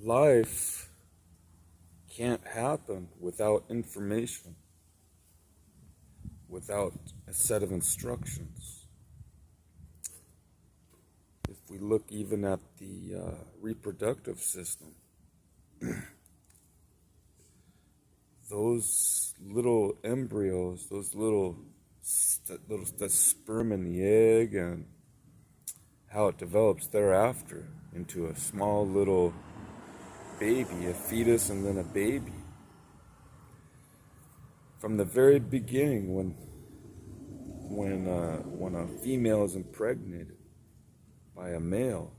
life can't happen without information, without a set of instructions. If we look even at the reproductive system, those little embryos, those that sperm in the egg, and how it develops thereafter into a small little baby, a fetus, and then a baby. From the very beginning, when a female is impregnated by a male,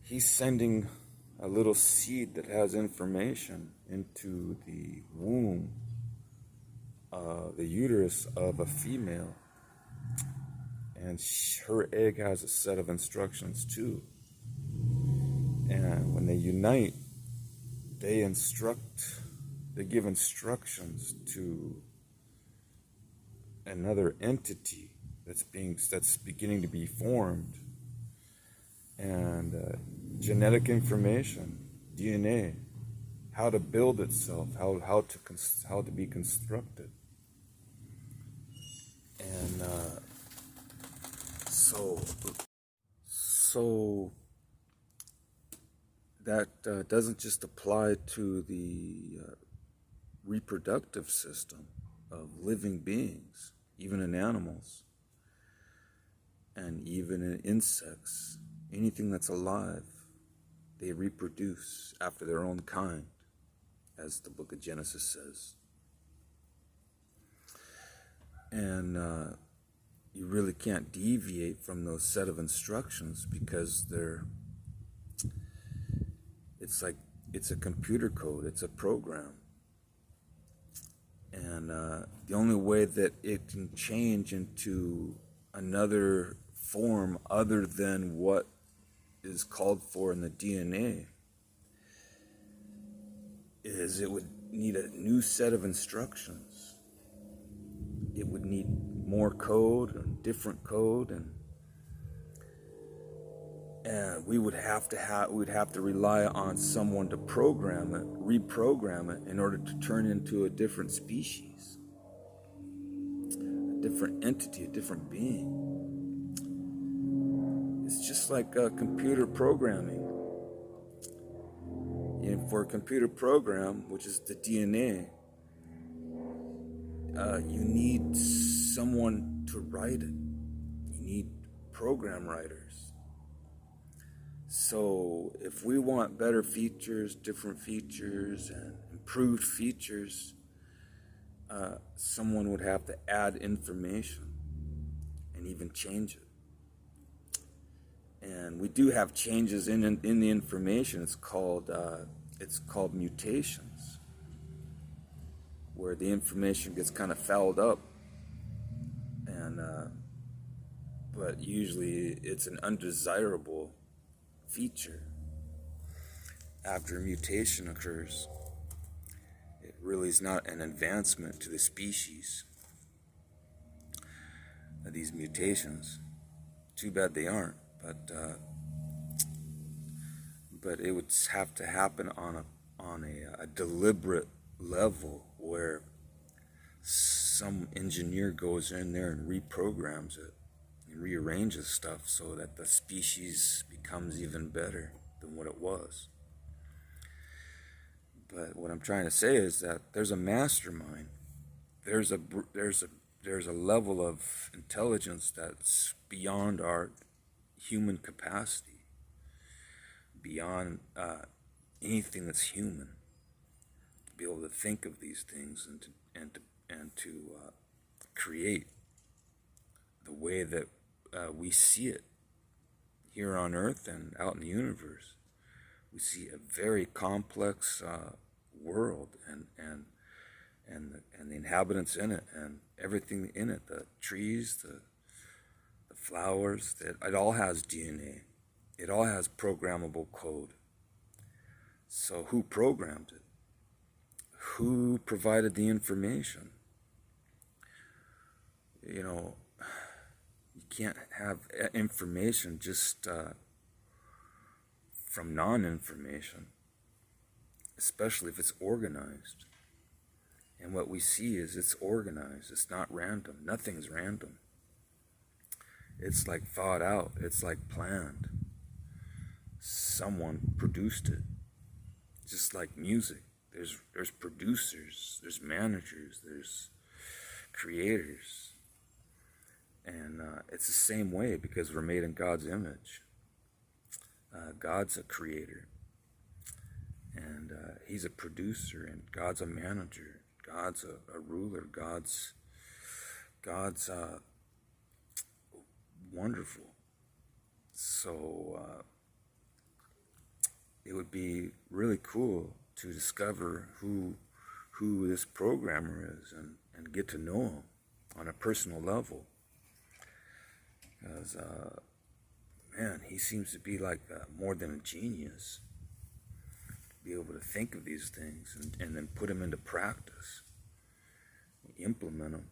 he's sending a little seed that has information into the womb, the uterus of a female, and her egg has a set of instructions too. And when they unite, they give instructions to another entity that's beginning to be formed, and genetic information, DNA, how to build itself, how to be constructed, and so that doesn't just apply to the reproductive system of living beings, even in animals, and even in insects. Anything that's alive, they reproduce after their own kind, as the book of Genesis says. And you really can't deviate from those set of instructions, because it's a computer code, it's a program. And the only way that it can change into another form other than what is called for in the DNA is it would need a new set of instructions. It would need more code and different code, and we would have to rely on someone to reprogram it in order to turn into a different species, a different entity, a different being. It's just like computer programming. And for a computer program, which is the DNA, you need someone to write it. You need program writers. So if we want better features, different features, and improved features, someone would have to add information and even change it. And we do have changes in the information. It's called mutations, where the information gets kind of fouled up, and but usually it's an undesirable feature after a mutation occurs. It really is not an advancement to the species, these mutations. Too bad they aren't, but it would have to happen on a deliberate level, where some engineer goes in there and reprograms it and rearranges stuff so that the species becomes even better than what it was. But what I'm trying to say is that there's a mastermind. There's a level of intelligence that's beyond our human capacity, beyond anything that's human, to be able to think of these things and to create the way that we see it here on Earth and out in the universe. We see a very complex world, and the inhabitants in it, and everything in it, the trees, the flowers, it all has DNA. It all has programmable code. So who programmed it? Who provided the information? You know, you can't have information just from non-information, especially if it's organized. And what we see is it's organized. It's not random. Nothing's random. It's like thought out. It's like planned. Someone produced it. Just like music. There's producers. There's managers. There's creators. And it's the same way because we're made in God's image. God's a creator. And he's a producer. And God's a manager. God's a ruler. God's wonderful. So it would be really cool to discover who this programmer is and get to know him on a personal level. Because, man, he seems to be like more than a genius. Be able to think of these things and then put them into practice, implement them.